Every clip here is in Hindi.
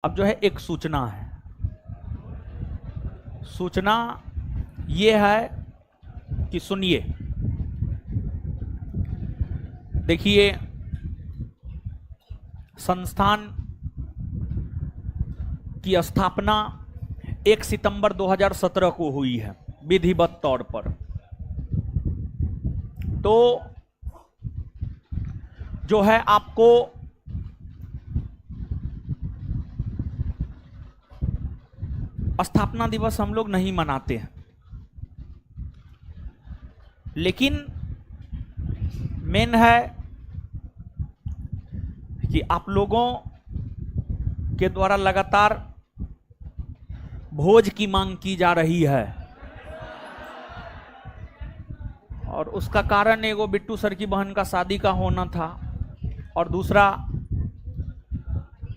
अब जो है एक सूचना है। सूचना ये है कि सुनिए, देखिए संस्थान की स्थापना 1 सितंबर 2017 को हुई है विधिवत तौर पर। तो जो है आपको स्थापना दिवस हम लोग नहीं मनाते हैं, लेकिन मेन है कि आप लोगों के द्वारा लगातार भोज की मांग की जा रही है, और उसका कारण एगो बिट्टू सर की बहन का शादी का होना था, और दूसरा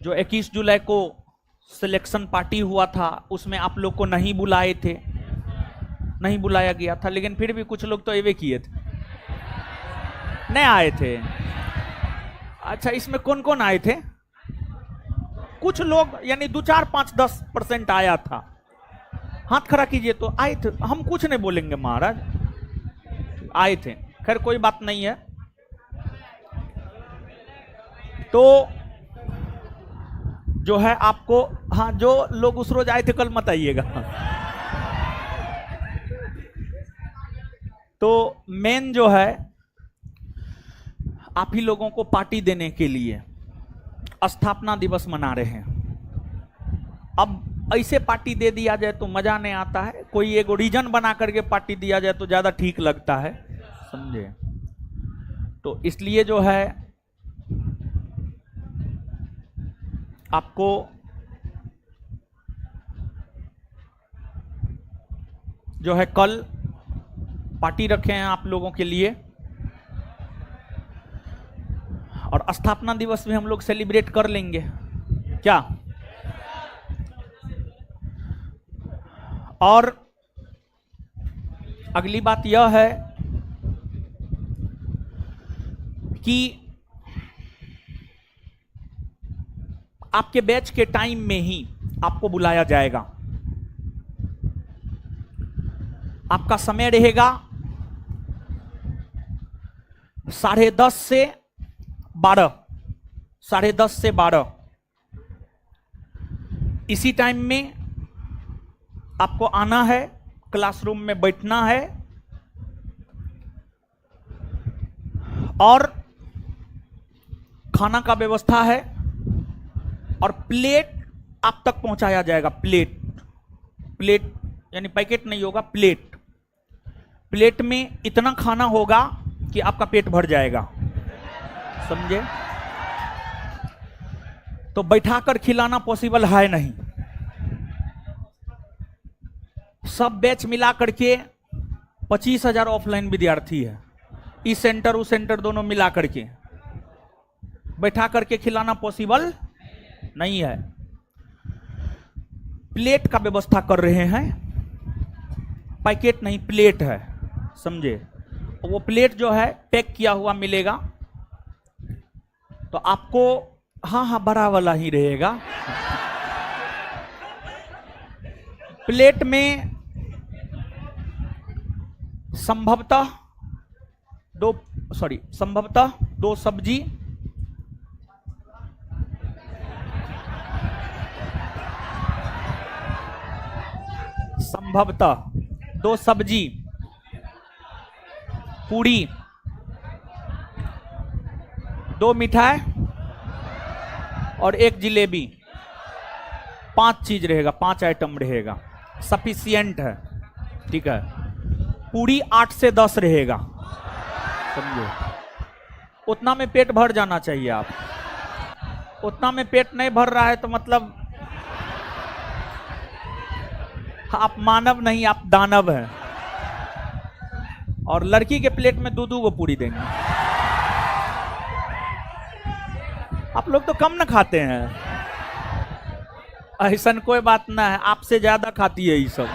जो 21 जुलाई को सिलेक्शन पार्टी हुआ था उसमें आप लोग को नहीं बुलाए थे, नहीं बुलाया गया था, लेकिन फिर भी कुछ लोग तो एवे किए थे, नहीं आए थे। अच्छा, इसमें कौन कौन आए थे? कुछ लोग, यानी 2, 4, 5, 10% आया था। हाथ खड़ा कीजिए तो आए थे। हम कुछ नहीं बोलेंगे महाराज, आए थे। खैर कोई बात नहीं है। तो जो है आपको, हाँ, जो लोग उस रोज आए थे कल मत आइएगा। तो मेन जो है आप ही लोगों को पार्टी देने के लिए स्थापना दिवस मना रहे हैं। अब ऐसे पार्टी दे दिया जाए तो मजा नहीं आता है, कोई एक रीजन बना करके पार्टी दिया जाए तो ज्यादा ठीक लगता है, समझे? तो इसलिए जो है आपको जो है कल पार्टी रखे हैं आप लोगों के लिए, और स्थापना दिवस भी हम लोग सेलिब्रेट कर लेंगे क्या? और अगली बात यह है कि आपके बैच के टाइम में ही आपको बुलाया जाएगा। आपका समय रहेगा 10:30 से 12, 10:30 से 12। इसी टाइम में आपको आना है, क्लासरूम में बैठना है, और खाना का व्यवस्था है, और प्लेट आप तक पहुंचाया जाएगा। प्लेट यानी पैकेट नहीं होगा, प्लेट में इतना खाना होगा कि आपका पेट भर जाएगा, समझे? तो बैठाकर खिलाना पॉसिबल है नहीं। सब बैच मिला करके 25,000 ऑफलाइन विद्यार्थी है, इस सेंटर उस सेंटर दोनों मिला करके बैठा करके खिलाना पॉसिबल नहीं है। प्लेट का व्यवस्था कर रहे हैं, पैकेट नहीं, प्लेट है, समझे? वो प्लेट जो है पैक किया हुआ मिलेगा, तो आपको, हाँ बड़ा वाला ही रहेगा। प्लेट में संभवतः दो सब्जी, पूरी, 2 मिठाई और 1 जिलेबी, 5 चीज रहेगा, 5 आइटम रहेगा, सफिशिएंट है, ठीक है? पूरी 8 से 10 रहेगा, समझे? उतना में पेट भर जाना चाहिए। आप उतना में पेट नहीं भर रहा है तो मतलब आप मानव नहीं, आप दानव हैं। और लड़की के प्लेट में 2-2 को पूरी देंगे। आप लोग तो कम ना खाते हैं, ऐसा कोई बात ना है, आपसे ज्यादा खाती है ये सब।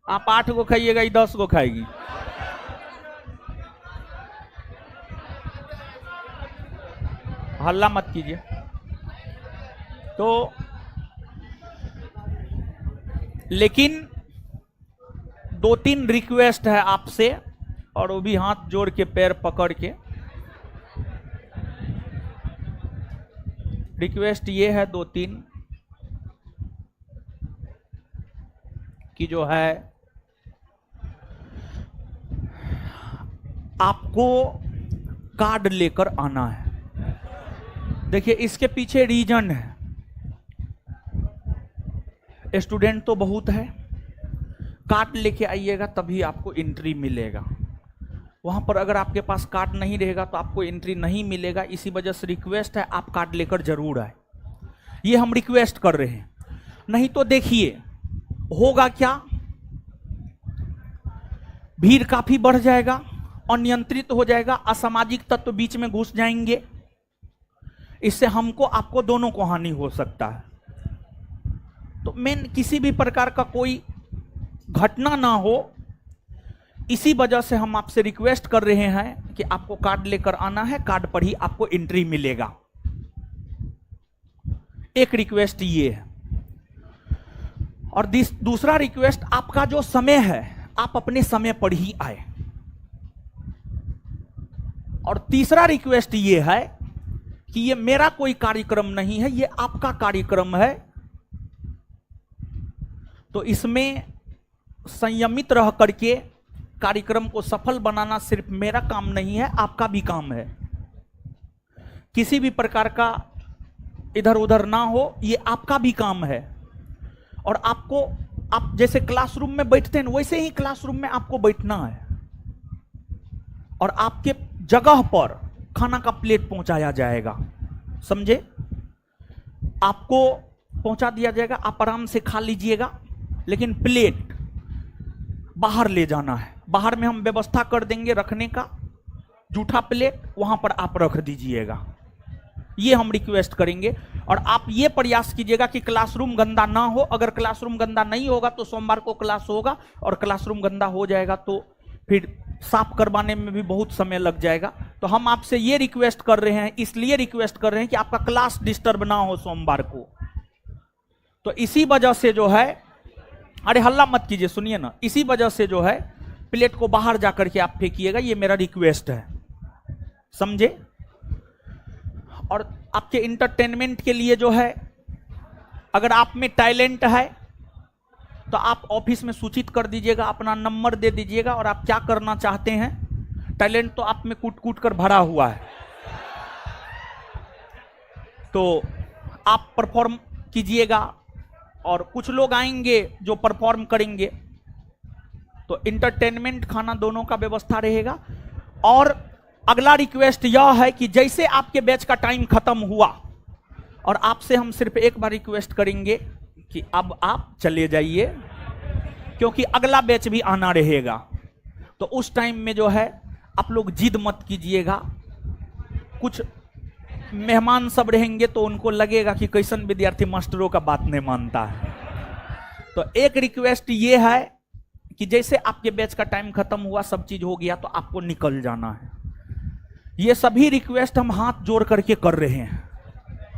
आप 8 को खाइएगा, ये 10 को खाएगी। हल्ला मत कीजिए। तो लेकिन 2-3 रिक्वेस्ट है आपसे, और वो भी हाथ जोड़ के पैर पकड़ के। रिक्वेस्ट ये है 2-3 कि जो है आपको कार्ड लेकर आना है। देखिए इसके पीछे रीजन है, स्टूडेंट तो बहुत है, कार्ड लेके आइएगा तभी आपको एंट्री मिलेगा। वहां पर अगर आपके पास कार्ड नहीं रहेगा तो आपको एंट्री नहीं मिलेगा। इसी वजह से रिक्वेस्ट है आप कार्ड लेकर जरूर आए, ये हम रिक्वेस्ट कर रहे हैं। नहीं तो देखिए होगा क्या, भीड़ काफी बढ़ जाएगा, अनियंत्रित हो जाएगा, असामाजिक तत्व बीच में घुस जाएंगे, इससे हमको आपको दोनों को हानि हो सकता है। तो मेन किसी भी प्रकार का कोई घटना ना हो, इसी वजह से हम आपसे रिक्वेस्ट कर रहे हैं कि आपको कार्ड लेकर आना है, कार्ड पर ही आपको एंट्री मिलेगा। एक रिक्वेस्ट ये है। और दूसरा रिक्वेस्ट, आपका जो समय है आप अपने समय पर ही आए। और तीसरा रिक्वेस्ट ये है कि ये मेरा कोई कार्यक्रम नहीं है, ये आपका कार्यक्रम है, तो इसमें संयमित रह करके कार्यक्रम को सफल बनाना सिर्फ मेरा काम नहीं है, आपका भी काम है। किसी भी प्रकार का इधर उधर ना हो, ये आपका भी काम है। और आपको, आप जैसे क्लासरूम में बैठते हैं वैसे ही क्लासरूम में आपको बैठना है, और आपके जगह पर खाना का प्लेट पहुंचाया जाएगा, समझे? आपको पहुंचा दिया जाएगा, आप आराम से खा लीजिएगा, लेकिन प्लेट बाहर ले जाना है। बाहर में हम व्यवस्था कर देंगे रखने का, जूठा प्लेट वहां पर आप रख दीजिएगा, ये हम रिक्वेस्ट करेंगे। और आप ये प्रयास कीजिएगा कि क्लासरूम गंदा ना हो। अगर क्लासरूम गंदा नहीं होगा तो सोमवार को क्लास होगा, और क्लासरूम गंदा हो जाएगा तो फिर साफ करवाने में भी बहुत समय लग जाएगा। तो हम आपसे ये रिक्वेस्ट कर रहे हैं, इसलिए रिक्वेस्ट कर रहे हैं कि आपका क्लास डिस्टर्ब ना हो सोमवार को। तो इसी वजह से जो है, अरे हल्ला मत कीजिए, सुनिए ना, इसी वजह से जो है प्लेट को बाहर जाकर के आप फेंकिएगा, ये मेरा रिक्वेस्ट है, समझे? और आपके इंटरटेनमेंट के लिए जो है, अगर आप में टैलेंट है तो आप ऑफिस में सूचित कर दीजिएगा, अपना नंबर दे दीजिएगा, और आप क्या करना चाहते हैं। टैलेंट तो आप में कूट कूट कर भरा हुआ है, तो आप परफॉर्म कीजिएगा, और कुछ लोग आएंगे जो परफॉर्म करेंगे, तो इंटरटेनमेंट खाना दोनों का व्यवस्था रहेगा। और अगला रिक्वेस्ट यह है कि जैसे आपके बैच का टाइम खत्म हुआ, और आपसे हम सिर्फ एक बार रिक्वेस्ट करेंगे कि अब आप चले जाइए, क्योंकि अगला बैच भी आना रहेगा। तो उस टाइम में जो है आप लोग जिद मत कीजिएगा। कुछ मेहमान सब रहेंगे तो उनको लगेगा कि कैसन विद्यार्थी मास्टरों का बात नहीं मानता है। तो एक रिक्वेस्ट ये है कि जैसे आपके बैच का टाइम खत्म हुआ, सब चीज हो गया, तो आपको निकल जाना है। ये सभी रिक्वेस्ट हम हाथ जोड़ करके कर रहे हैं,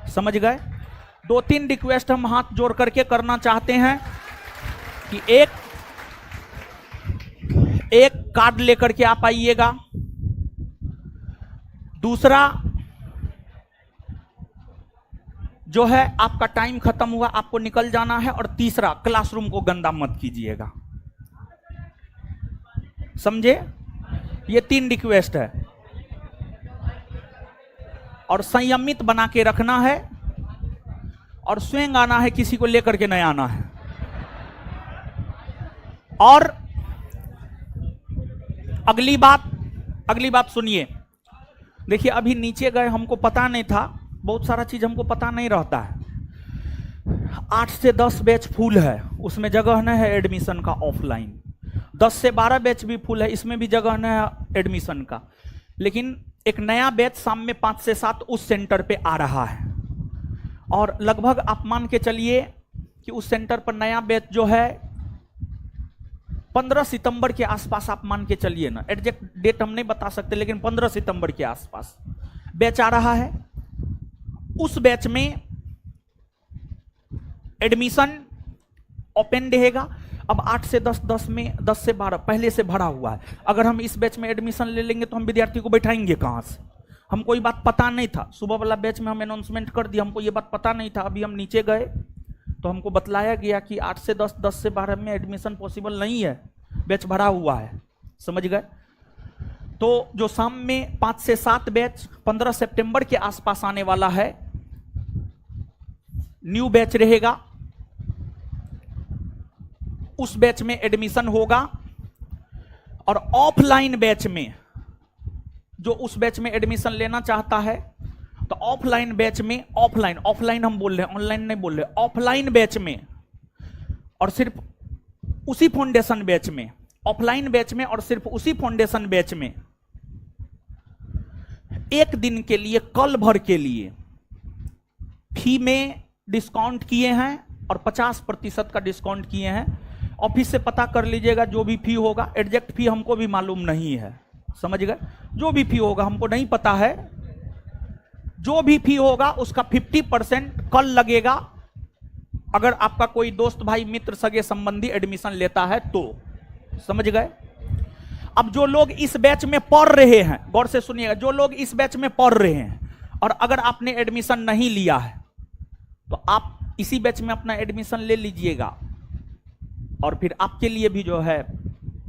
समझ गए? 2-3 रिक्वेस्ट हम हाथ जोड़ करके करना चाहते हैं कि एक कार्ड लेकर के आप आइएगा, दूसरा जो है आपका टाइम खत्म हुआ, आपको निकल जाना है, और तीसरा क्लासरूम को गंदा मत कीजिएगा, समझे? ये 3 रिक्वेस्ट है, और संयमित बना के रखना है, और स्वयं आना है, किसी को लेकर के नहीं आना है। और अगली बात सुनिए। देखिए अभी नीचे गए, हमको पता नहीं था, बहुत सारा चीज हमको पता नहीं रहता है। 8 से 10 बैच फुल है, उसमें जगह नहीं है एडमिशन का ऑफलाइन। 10 से 12 बैच भी फुल है, इसमें भी जगह नहीं है एडमिशन का। लेकिन एक नया बैच शाम में 5 से 7 उस सेंटर पे आ रहा है, और लगभग आप मान के चलिए कि उस सेंटर पर नया बैच जो है 15 सितंबर के आसपास आप मान के चलिए ना, एग्जैक्ट डेट हम नहीं बता सकते, लेकिन 15 सितंबर के आसपास बैच आ रहा है। उस बैच में एडमिशन ओपन रहेगा। अब 8 से 10, 10 में 10 से 12 पहले से भरा हुआ है। अगर हम इस बैच में एडमिशन ले लेंगे तो हम विद्यार्थी को बैठाएंगे कहाँ से? हमको ये बात पता नहीं था, सुबह वाला बैच में हम अनाउंसमेंट कर दिया, हमको ये बात पता नहीं था। अभी हम नीचे गए तो हमको बतलाया गया कि 8 से 10, 10 से 12 में एडमिशन पॉसिबल नहीं है, बैच भरा हुआ है। समझ गए? तो जो शाम में 5 से 7 बैच 15 सितंबर के आसपास आने वाला है, न्यू बैच रहेगा, उस बैच में एडमिशन होगा। और ऑफलाइन बैच में जो उस बैच में एडमिशन लेना चाहता है, तो ऑफलाइन बैच में, ऑफलाइन हम बोल रहे हैं, ऑनलाइन नहीं बोल रहे, ऑफलाइन बैच में और सिर्फ उसी फाउंडेशन बैच में, ऑफलाइन बैच में और सिर्फ उसी फाउंडेशन बैच में एक दिन के लिए, कल भर के लिए फी में डिस्काउंट किए हैं और 50% का डिस्काउंट किए हैं। ऑफिस से पता कर लीजिएगा, जो भी फी होगा, एग्जैक्ट फी हमको भी मालूम नहीं है। समझ गए? जो भी फी होगा हमको नहीं पता है, जो भी फी होगा उसका 50% कल लगेगा। अगर आपका कोई दोस्त भाई मित्र सगे संबंधी एडमिशन लेता है तो। समझ गए? अब जो लोग इस बैच में पढ़ रहे हैं, गौर से सुनिएगा, जो लोग इस बैच में पढ़ रहे हैं और अगर आपने एडमिशन नहीं लिया है तो आप इसी बैच में अपना एडमिशन ले लीजिएगा। और फिर आपके लिए भी जो है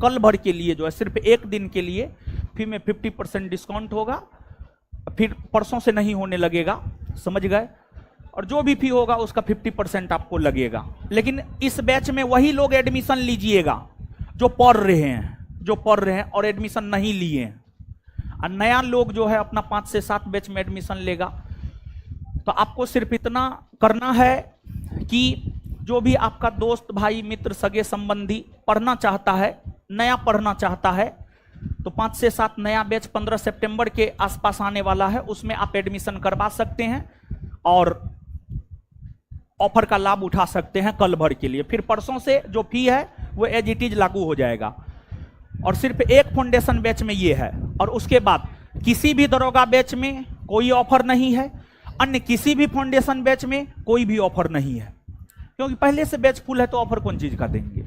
कल भर के लिए जो है सिर्फ एक दिन के लिए फी में 50% डिस्काउंट होगा, फिर परसों से नहीं होने लगेगा। समझ गए? और जो भी फी होगा उसका 50% आपको लगेगा। लेकिन इस बैच में वही लोग एडमिशन लीजिएगा जो पढ़ रहे हैं और एडमिशन नहीं लिए हैं। और नया लोग जो है अपना 5 से 7 बैच में एडमिशन लेगा। तो आपको सिर्फ इतना करना है कि जो भी आपका दोस्त भाई मित्र सगे संबंधी पढ़ना चाहता है, नया पढ़ना चाहता है, तो 5 से 7 नया बैच 15 सितंबर के आसपास आने वाला है, उसमें आप एडमिशन करवा सकते हैं और ऑफर का लाभ उठा सकते हैं कल भर के लिए। फिर परसों से जो फी है वो एज इट इज लागू हो जाएगा। और सिर्फ एक फाउंडेशन बैच में ये है। और उसके बाद किसी भी दरोगा बैच में कोई ऑफर नहीं है, अन्य किसी भी फाउंडेशन बैच में कोई भी ऑफर नहीं है, क्योंकि पहले से बैच फुल है तो ऑफर कौन चीज का देंगे।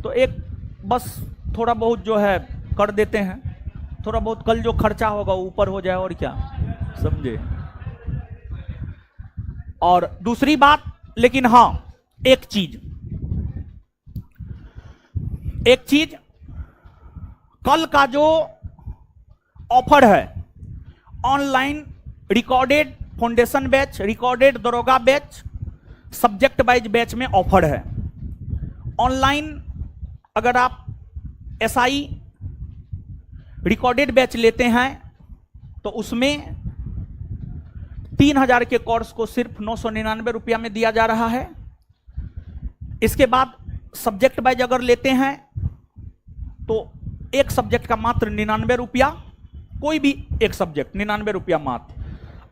तो एक बस थोड़ा बहुत जो है कर देते हैं, थोड़ा बहुत कल जो खर्चा होगा ऊपर हो जाए, और क्या, समझे। और दूसरी बात, लेकिन हां एक चीज कल का जो ऑफर है, online recorded foundation batch, recorded दरोगा बैच, सब्जेक्ट वाइज बैच में ऑफर है। ऑनलाइन अगर आप एसआई रिकॉर्डेड बैच लेते हैं तो उसमें 3000 के कोर्स को सिर्फ 999 रुपया में दिया जा रहा है। इसके बाद सब्जेक्ट वाइज अगर लेते हैं तो एक सब्जेक्ट का मात्र 99 रुपया, कोई भी एक सब्जेक्ट 99 रुपया मात्र।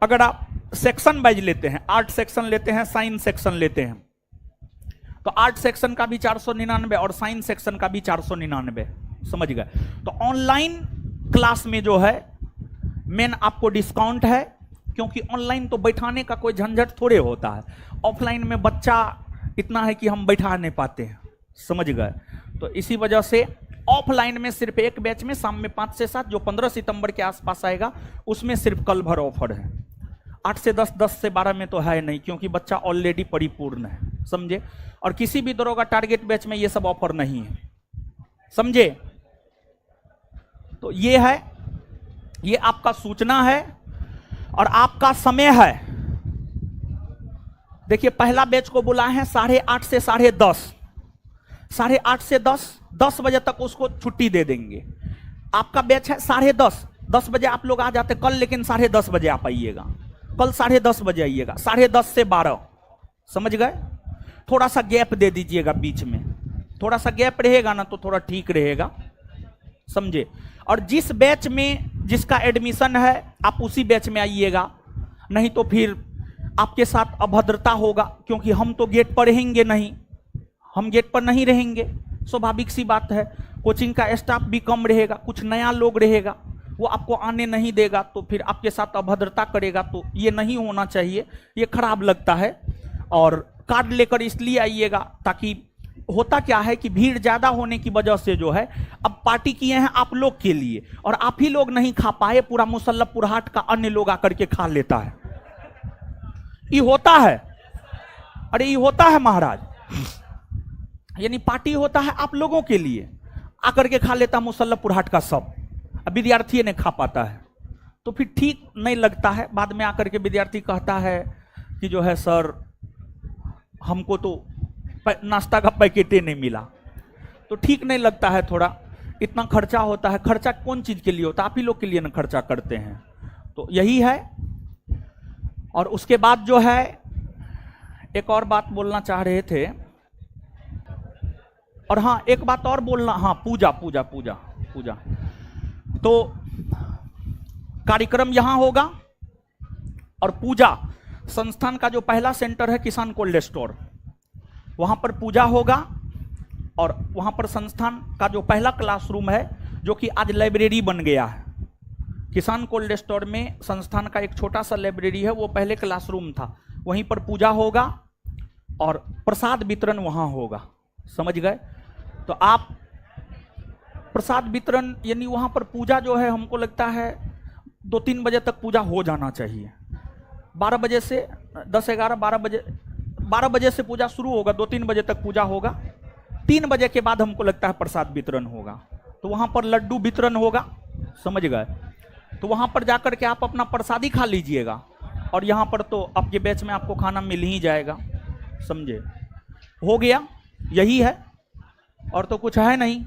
अगर आप सेक्शन वाइज लेते हैं, आर्ट सेक्शन लेते हैं, साइंस सेक्शन लेते हैं, तो आर्ट सेक्शन का भी 499 और साइंस सेक्शन का भी 499। समझ गए? तो ऑनलाइन क्लास में जो है मेन आपको डिस्काउंट है, क्योंकि ऑनलाइन तो बैठाने का कोई झंझट थोड़े होता है। ऑफलाइन में बच्चा इतना है कि हम बैठा नहीं पाते हैं। समझ गए? तो इसी वजह से ऑफलाइन में सिर्फ एक बैच में शाम में 5 से 7 जो 15 सितंबर के आसपास आएगा, उसमें सिर्फ कल भर ऑफर है। 8 से 10, 10 से 12 में तो है नहीं, क्योंकि बच्चा ऑलरेडी परिपूर्ण है। समझे? और किसी भी दरोगा टारगेट बैच में ये सब ऑफर नहीं है। समझे? तो ये है, ये आपका सूचना है और आपका समय है। देखिए पहला बैच को बुलाए हैं 8:30 से 10:30, 8:30 से 10 बजे तक उसको छुट्टी दे देंगे। आपका बैच है 10:30, 10 बजे आप लोग आ जाते कल, लेकिन 10:30 बजे आप आइएगा, कल 10:30 बजे आइएगा, 10:30 से 12। समझ गए? थोड़ा सा गैप दे दीजिएगा बीच में, थोड़ा सा गैप रहेगा ना तो थोड़ा ठीक रहेगा। समझे? और जिस बैच में जिसका एडमिशन है आप उसी बैच में आइएगा, नहीं तो फिर आपके साथ अभद्रता होगा, क्योंकि हम तो गेट पर रहेंगे नहीं, हम गेट पर नहीं रहेंगे, स्वाभाविक सी बात है। कोचिंग का स्टाफ भी कम रहेगा, कुछ नया लोग रहेगा, वो आपको आने नहीं देगा, तो फिर आपके साथ अभद्रता करेगा, तो ये नहीं होना चाहिए, ये खराब लगता है। और कार्ड लेकर इसलिए आइएगा ताकि होता क्या है कि भीड़ ज्यादा होने की वजह से जो है अब पार्टी किए हैं आप लोग के लिए, और आप ही लोग नहीं खा पाए, पूरा मुसल्लफपुरहाट का अन्य लोग आकर के खा लेता है। ये होता है, अरे ये होता है महाराज, यानी पार्टी होता है आप लोगों के लिए, आकर के खा लेता मुसल्लफपुरहाट का सब, अब विद्यार्थी ने खा पाता है, तो फिर ठीक नहीं लगता है। बाद में आकर के विद्यार्थी कहता है कि जो है सर हमको तो नाश्ता का पैकेट ही नहीं मिला, तो ठीक नहीं लगता है, थोड़ा इतना खर्चा होता है। खर्चा कौन चीज के लिए होता है? आप ही लोग के लिए ना खर्चा करते हैं, तो यही है। और उसके बाद जो है एक और बात बोलना चाह रहे थे, और हाँ एक बात और बोलना, हाँ पूजा पूजा पूजा पूजा, तो कार्यक्रम यहां होगा, और पूजा संस्थान का जो पहला सेंटर है किसान कोल्ड स्टोर, वहां पर पूजा होगा, और वहां पर संस्थान का जो पहला क्लासरूम है जो कि आज लाइब्रेरी बन गया है, किसान कोल्ड स्टोर में संस्थान का एक छोटा सा लाइब्रेरी है, वो पहले क्लासरूम था, वहीं पर पूजा होगा और प्रसाद वितरण वहां होगा, समझ गए? तो आप प्रसाद वितरण यानी वहां पर पूजा जो है हमको लगता है 2-3 बजे तक पूजा हो जाना चाहिए, 12 बजे से 12 बजे से पूजा शुरू होगा, 2-3 बजे तक पूजा होगा, 3 बजे के बाद हमको लगता है प्रसाद वितरण होगा, तो वहां पर लड्डू वितरण होगा, समझ गए? तो वहां पर जाकर के आप अपना प्रसादी खा लीजिएगा, और यहाँ पर तो आपके बैच में आपको खाना मिल ही जाएगा, समझे? हो गया, यही है, और तो कुछ है नहीं।